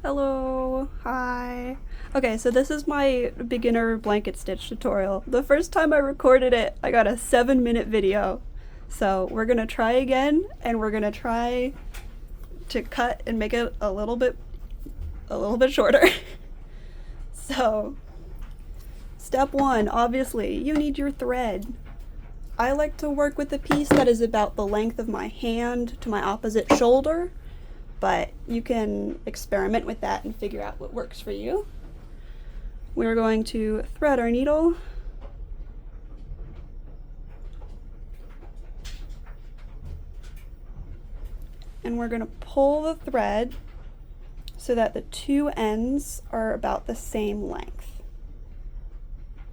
Hello, hi. Okay, so this is my beginner blanket stitch tutorial. The first time I recorded it, I got a 7-minute video. So we're gonna try again, and we're gonna try to cut and make it a little bit shorter. So, step 1, obviously, you need your thread. I like to work with a piece that is about the length of my hand to my opposite shoulder, but you can experiment with that and figure out what works for you. We're going to thread our needle. And we're going to pull the thread so that the two ends are about the same length.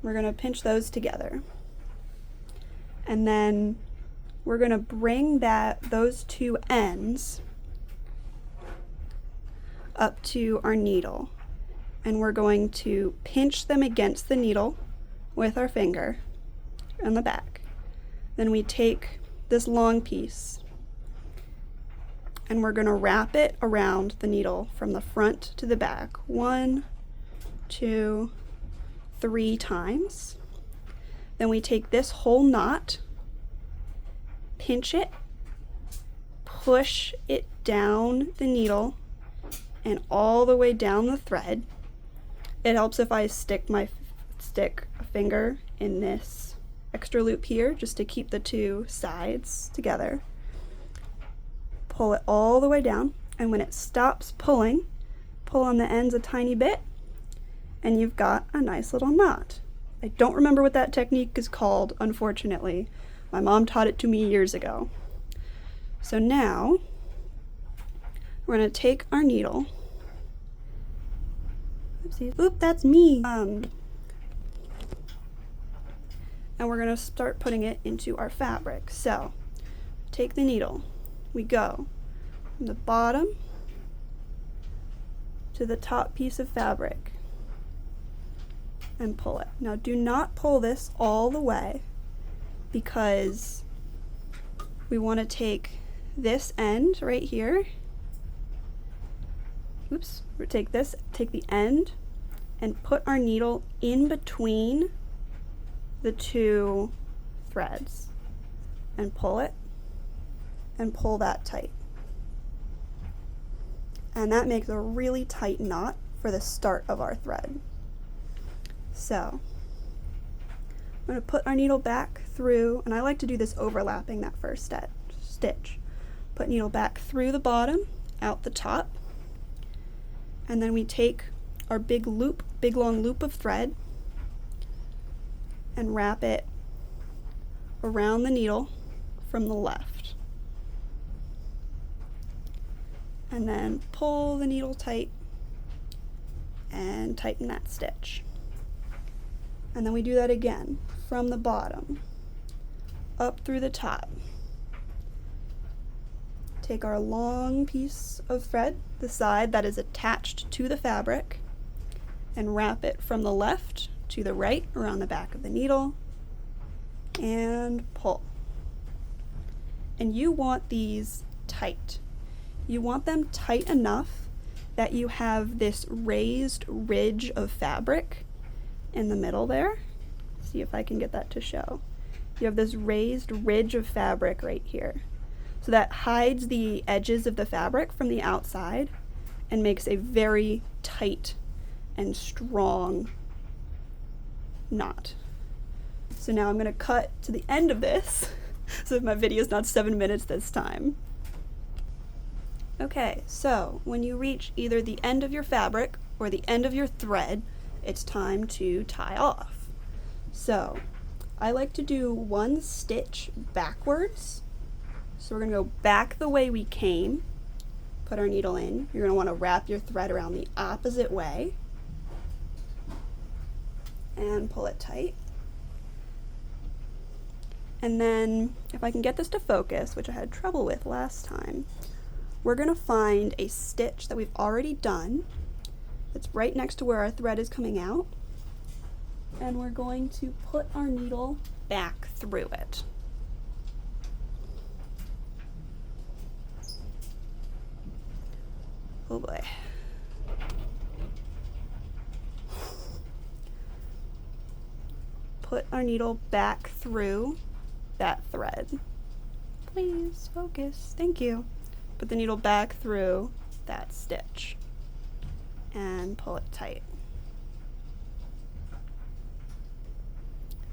We're going to pinch those together. And then we're going to bring those two ends up to our needle, and we're going to pinch them against the needle with our finger on the back. Then we take this long piece and we're going to wrap it around the needle from the front to the back 1, 2, 3 times. Then we take this whole knot, pinch it, push it down the needle and all the way down the thread. It helps if I stick a finger in this extra loop here just to keep the two sides together. Pull it all the way down, and when it stops pulling, pull on the ends a tiny bit, and you've got a nice little knot. I don't remember what that technique is called, unfortunately. My mom taught it to me years ago. So now we're going to take our needle. Oopsies. Oop, that's me. And we're going to start putting it into our fabric. So, take the needle. We go from the bottom to the top piece of fabric and pull it. Now, do not pull this all the way because we want to take this end right here. Oops, take the end and put our needle in between the two threads and pull it and pull that tight. And that makes a really tight knot for the start of our thread. So, I'm going to put our needle back through, and I like to do this overlapping that first stitch. Put needle back through the bottom, out the top, and then we take our big long loop of thread and wrap it around the needle from the left. And then pull the needle tight and tighten that stitch. And then we do that again from the bottom up through the top. Take our long piece of thread, the side that is attached to the fabric, and wrap it from the left to the right around the back of the needle and pull. And you want these tight. You want them tight enough that you have this raised ridge of fabric in the middle there. See if I can get that to show. You have this raised ridge of fabric right here. So that hides the edges of the fabric from the outside and makes a very tight and strong knot. So now I'm going to cut to the end of this so that my video is not 7 minutes this time. Okay, so when you reach either the end of your fabric or the end of your thread, it's time to tie off. So I like to do one stitch backwards. So we're going to go back the way we came, put our needle in. You're going to want to wrap your thread around the opposite way and pull it tight. And then, if I can get this to focus, which I had trouble with last time, we're going to find a stitch that we've already done that's right next to where our thread is coming out, and we're going to put our needle back through it. Oh boy. put our needle back through that thread. Please focus, thank you. Put the needle back through that stitch and pull it tight.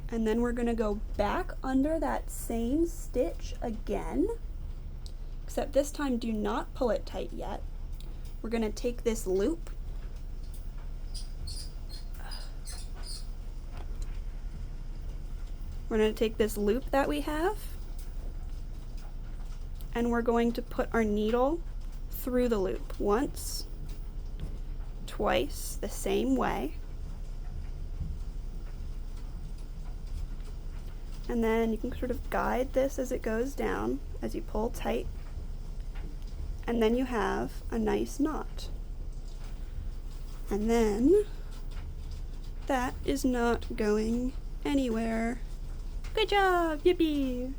And then we're gonna go back under that same stitch again, except this time do not pull it tight yet. We're gonna take this loop that we have, and we're going to put our needle through the loop once, twice, the same way. And then you can sort of guide this as it goes down, as you pull tight. And then you have a nice knot. And then that is not going anywhere. Good job, yippee!